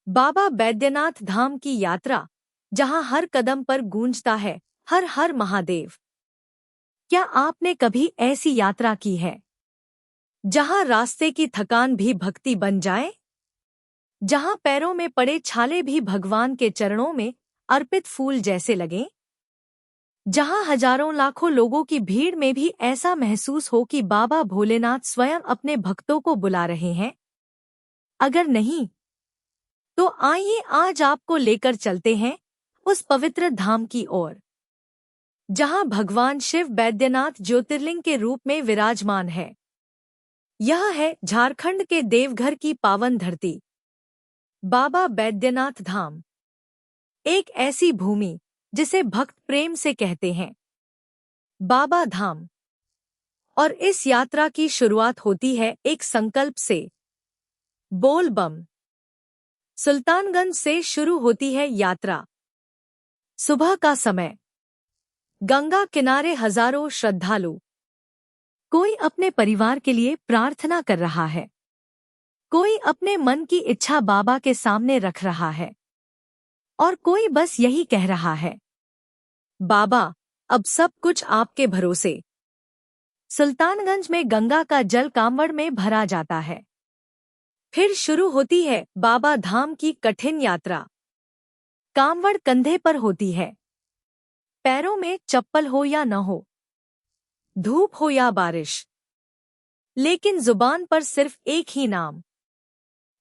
बाबा बैद्यनाथ धाम की यात्रा, जहां हर कदम पर गूंजता है हर हर महादेव। क्या आपने कभी ऐसी यात्रा की है जहां रास्ते की थकान भी भक्ति बन जाए, जहां पैरों में पड़े छाले भी भगवान के चरणों में अर्पित फूल जैसे लगें, जहां हजारों लाखों लोगों की भीड़ में भी ऐसा महसूस हो कि बाबा भोलेनाथ स्वयं अपने भक्तों को बुला रहे हैं? अगर नहीं, तो आइए आज आपको लेकर चलते हैं उस पवित्र धाम की ओर, जहां भगवान शिव बैद्यनाथ ज्योतिर्लिंग के रूप में विराजमान है। यह है झारखंड के देवघर की पावन धरती, बाबा बैद्यनाथ धाम। एक ऐसी भूमि जिसे भक्त प्रेम से कहते हैं बाबा धाम। और इस यात्रा की शुरुआत होती है एक संकल्प से, बोल बम। सुल्तानगंज से शुरू होती है यात्रा। सुबह का समय, गंगा किनारे हजारों श्रद्धालु, कोई अपने परिवार के लिए प्रार्थना कर रहा है, कोई अपने मन की इच्छा बाबा के सामने रख रहा है, और कोई बस यही कह रहा है, बाबा अब सब कुछ आपके भरोसे। सुल्तानगंज में गंगा का जल कांवड़ में भरा जाता है। फिर शुरू होती है बाबा धाम की कठिन यात्रा। कांवड़ कंधे पर होती है, पैरों में चप्पल हो या न हो, धूप हो या बारिश, लेकिन जुबान पर सिर्फ एक ही नाम,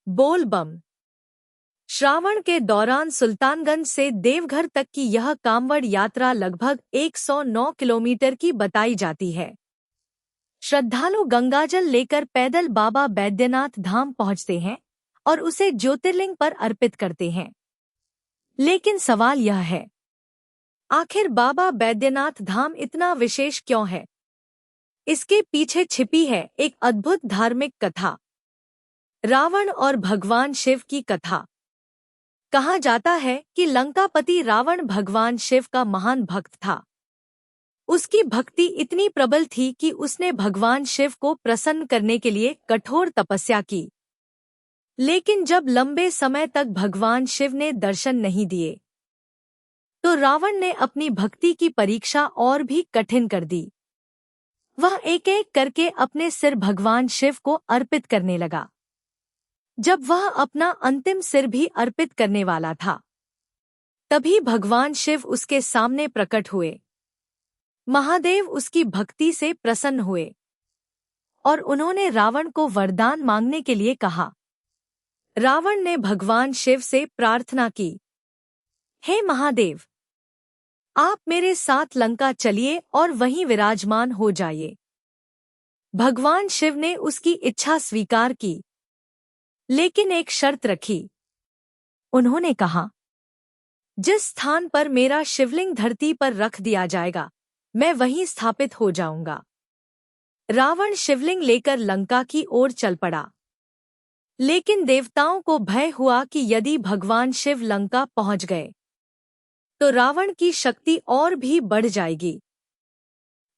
बोल बम। श्रावण के दौरान सुल्तानगंज से देवघर तक की यह कांवड़ यात्रा लगभग 109 किलोमीटर की बताई जाती है। श्रद्धालु गंगाजल लेकर पैदल बाबा बैद्यनाथ धाम पहुंचते हैं और उसे ज्योतिर्लिंग पर अर्पित करते हैं। लेकिन सवाल यह है, आखिर बाबा बैद्यनाथ धाम इतना विशेष क्यों है? इसके पीछे छिपी है एक अद्भुत धार्मिक कथा, रावण और भगवान शिव की कथा। कहा जाता है कि लंकापति रावण भगवान शिव का महान भक्त था। उसकी भक्ति इतनी प्रबल थी कि उसने भगवान शिव को प्रसन्न करने के लिए कठोर तपस्या की। लेकिन जब लंबे समय तक भगवान शिव ने दर्शन नहीं दिए, तो रावण ने अपनी भक्ति की परीक्षा और भी कठिन कर दी। वह एक एक करके अपने सिर भगवान शिव को अर्पित करने लगा। जब वह अपना अंतिम सिर भी अर्पित करने वाला था, तभी भगवान शिव उसके सामने प्रकट हुए। महादेव उसकी भक्ति से प्रसन्न हुए और उन्होंने रावण को वरदान मांगने के लिए कहा। रावण ने भगवान शिव से प्रार्थना की, हे महादेव, आप मेरे साथ लंका चलिए और वहीं विराजमान हो जाइए। भगवान शिव ने उसकी इच्छा स्वीकार की, लेकिन एक शर्त रखी। उन्होंने कहा, जिस स्थान पर मेरा शिवलिंग धरती पर रख दिया जाएगा, मैं वहीं स्थापित हो जाऊंगा। रावण शिवलिंग लेकर लंका की ओर चल पड़ा। लेकिन देवताओं को भय हुआ कि यदि भगवान शिव लंका पहुंच गए, तो रावण की शक्ति और भी बढ़ जाएगी।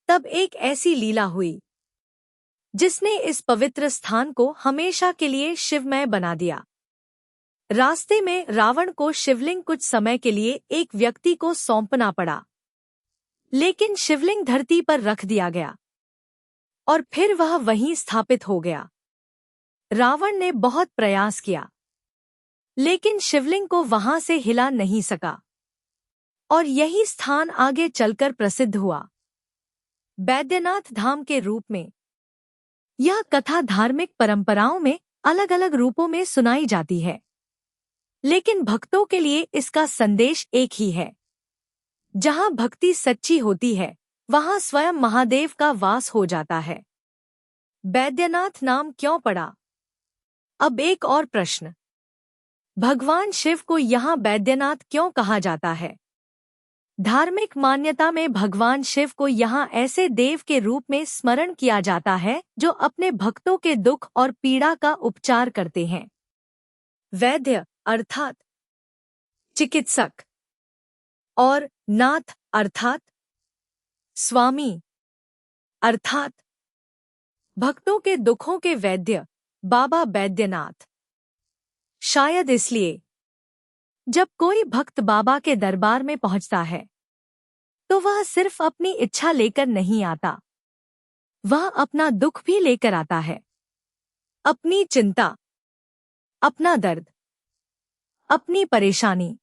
तब एक ऐसी लीला हुई जिसने इस पवित्र स्थान को हमेशा के लिए शिवमय बना दिया। रास्ते में रावण को शिवलिंग कुछ समय के लिए एक व्यक्ति को सौंपना पड़ा, लेकिन शिवलिंग धरती पर रख दिया गया और फिर वह वहीं स्थापित हो गया। रावण ने बहुत प्रयास किया, लेकिन शिवलिंग को वहां से हिला नहीं सका और यही स्थान आगे चलकर प्रसिद्ध हुआ बैद्यनाथ धाम के रूप में। यह कथा धार्मिक परंपराओं में अलग अलग रूपों में सुनाई जाती है, लेकिन भक्तों के लिए इसका संदेश एक ही है, जहां भक्ति सच्ची होती है, वहां स्वयं महादेव का वास हो जाता है। बैद्यनाथ नाम क्यों पड़ा? अब एक और प्रश्न, भगवान शिव को यहाँ बैद्यनाथ क्यों कहा जाता है? धार्मिक मान्यता में भगवान शिव को यहाँ ऐसे देव के रूप में स्मरण किया जाता है जो अपने भक्तों के दुख और पीड़ा का उपचार करते हैं। वैद्य अर्थात चिकित्सक और नाथ अर्थात स्वामी अर्थात भक्तों के दुखों के वैद्य बाबा बैद्यनाथ। शायद इसलिए जब कोई भक्त बाबा के दरबार में पहुंचता है तो वह सिर्फ अपनी इच्छा लेकर नहीं आता, वह अपना दुख भी लेकर आता है। अपनी चिंता, अपना दर्द, अपनी परेशानी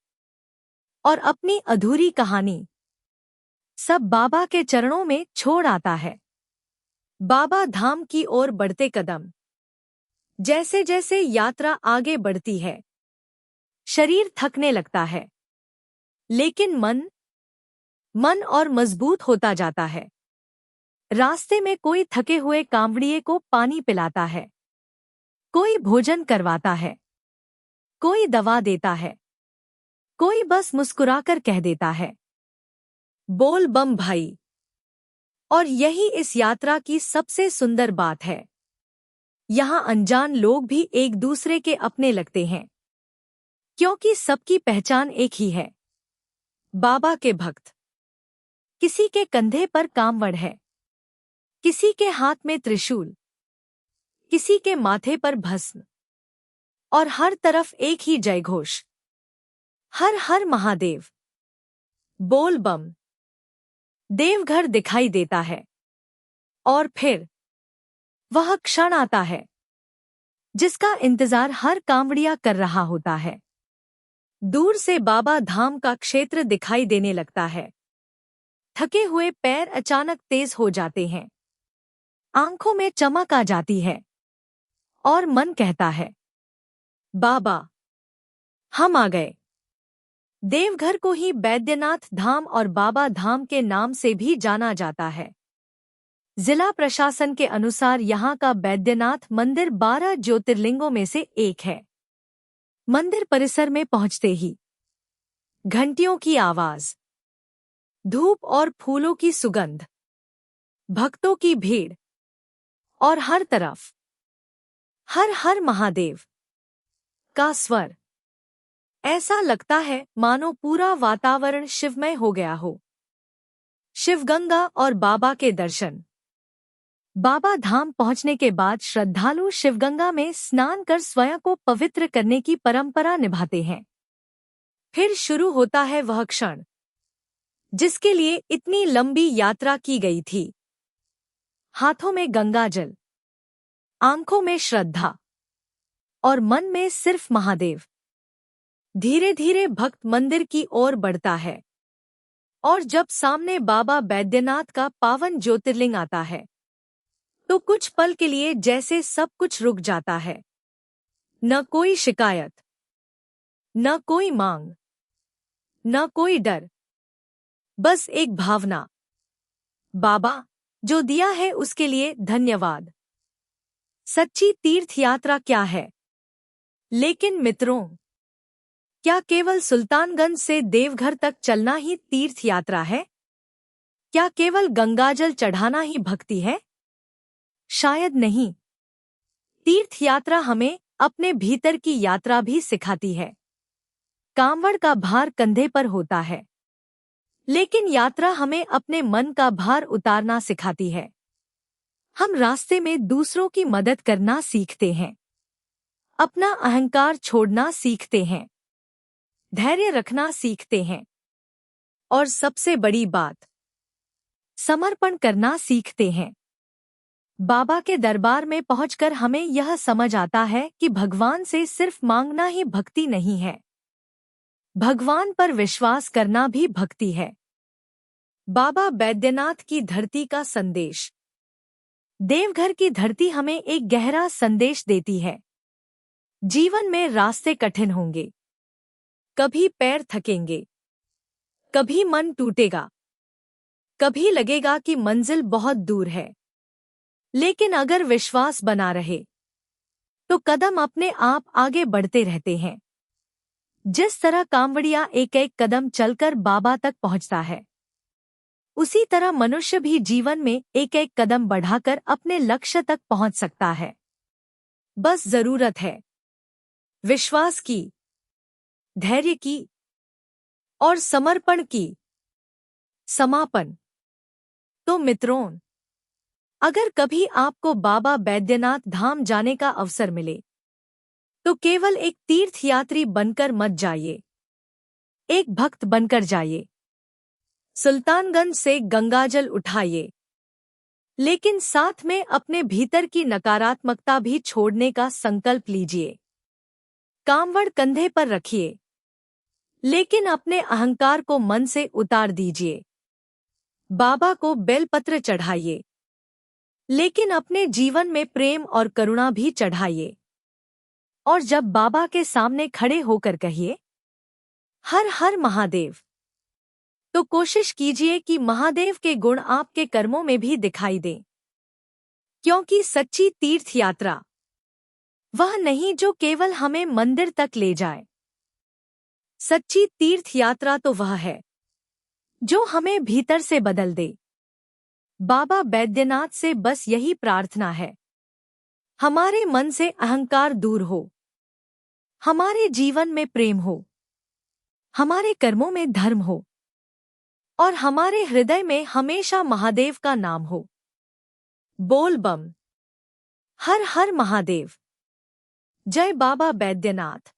और अपनी अधूरी कहानी सब बाबा के चरणों में छोड़ आता है। बाबा धाम की ओर बढ़ते कदम। जैसे जैसे यात्रा आगे बढ़ती है, शरीर थकने लगता है, लेकिन मन और मजबूत होता जाता है। रास्ते में कोई थके हुए कांवड़िए को पानी पिलाता है, कोई भोजन करवाता है, कोई दवा देता है, कोई बस मुस्कुराकर कह देता है, बोल बम भाई। और यही इस यात्रा की सबसे सुंदर बात है। यहाँ अनजान लोग भी एक दूसरे के अपने लगते हैं, क्योंकि सबकी पहचान एक ही है, बाबा के भक्त। किसी के कंधे पर कांवड़ है, किसी के हाथ में त्रिशूल, किसी के माथे पर भस्म, और हर तरफ एक ही जयघोष, हर हर महादेव, बोल बम। देवघर दिखाई देता है और फिर वह क्षण आता है जिसका इंतजार हर कांवड़िया कर रहा होता है। दूर से बाबा धाम का क्षेत्र दिखाई देने लगता है। थके हुए पैर अचानक तेज हो जाते हैं, आंखों में चमक आ जाती है और मन कहता है, बाबा हम आ गए। देवघर को ही बैद्यनाथ धाम और बाबा धाम के नाम से भी जाना जाता है। जिला प्रशासन के अनुसार यहाँ का बैद्यनाथ मंदिर 12 ज्योतिर्लिंगों में से एक है। मंदिर परिसर में पहुंचते ही घंटियों की आवाज, धूप और फूलों की सुगंध, भक्तों की भीड़ और हर तरफ हर हर महादेव का स्वर। ऐसा लगता है मानो पूरा वातावरण शिवमय हो गया हो। शिवगंगा और बाबा के दर्शन। बाबा धाम पहुंचने के बाद श्रद्धालु शिवगंगा में स्नान कर स्वयं को पवित्र करने की परंपरा निभाते हैं। फिर शुरू होता है वह क्षण जिसके लिए इतनी लंबी यात्रा की गई थी। हाथों में गंगाजल, आंखों में श्रद्धा और मन में सिर्फ महादेव। धीरे धीरे भक्त मंदिर की ओर बढ़ता है और जब सामने बाबा बैद्यनाथ का पावन ज्योतिर्लिंग आता है तो कुछ पल के लिए जैसे सब कुछ रुक जाता है। न कोई शिकायत, न कोई मांग, न कोई डर, बस एक भावना, बाबा जो दिया है उसके लिए धन्यवाद। सच्ची तीर्थ यात्रा क्या है? लेकिन मित्रों, क्या केवल सुल्तानगंज से देवघर तक चलना ही तीर्थ यात्रा है? क्या केवल गंगाजल चढ़ाना ही भक्ति है? शायद नहीं। तीर्थ यात्रा हमें अपने भीतर की यात्रा भी सिखाती है। कांवड़ का भार कंधे पर होता है, लेकिन यात्रा हमें अपने मन का भार उतारना सिखाती है। हम रास्ते में दूसरों की मदद करना सीखते हैं, अपना अहंकार छोड़ना सीखते हैं, धैर्य रखना सीखते हैं और सबसे बड़ी बात, समर्पण करना सीखते हैं। बाबा के दरबार में पहुंचकर हमें यह समझ आता है कि भगवान से सिर्फ मांगना ही भक्ति नहीं है, भगवान पर विश्वास करना भी भक्ति है। बाबा बैद्यनाथ की धरती का संदेश। देवघर की धरती हमें एक गहरा संदेश देती है। जीवन में रास्ते कठिन होंगे, कभी पैर थकेंगे, कभी मन टूटेगा, कभी लगेगा कि मंजिल बहुत दूर है, लेकिन अगर विश्वास बना रहे तो कदम अपने आप आगे बढ़ते रहते हैं। जिस तरह कांवड़िया एक एक कदम चलकर बाबा तक पहुंचता है, उसी तरह मनुष्य भी जीवन में एक एक कदम बढ़ाकर अपने लक्ष्य तक पहुंच सकता है। बस जरूरत है विश्वास की, धैर्य की और समर्पण की। समापन। तो मित्रों, अगर कभी आपको बाबा बैद्यनाथ धाम जाने का अवसर मिले तो केवल एक तीर्थयात्री बनकर मत जाइए, एक भक्त बनकर जाइए। सुल्तानगंज से गंगाजल उठाइए, लेकिन साथ में अपने भीतर की नकारात्मकता भी छोड़ने का संकल्प लीजिए। कांवड़ कंधे पर रखिए, लेकिन अपने अहंकार को मन से उतार दीजिए। बाबा को बेलपत्र चढ़ाइए, लेकिन अपने जीवन में प्रेम और करुणा भी चढ़ाइए। और जब बाबा के सामने खड़े होकर कहिए, हर हर महादेव, तो कोशिश कीजिए कि महादेव के गुण आपके कर्मों में भी दिखाई दें। क्योंकि सच्ची तीर्थ यात्रा वह नहीं जो केवल हमें मंदिर तक ले जाए। सच्ची तीर्थ यात्रा तो वह है जो हमें भीतर से बदल दे। बाबा बैद्यनाथ से बस यही प्रार्थना है, हमारे मन से अहंकार दूर हो, हमारे जीवन में प्रेम हो, हमारे कर्मों में धर्म हो, और हमारे हृदय में हमेशा महादेव का नाम हो। बोल बम। हर हर महादेव। जय बाबा बैद्यनाथ।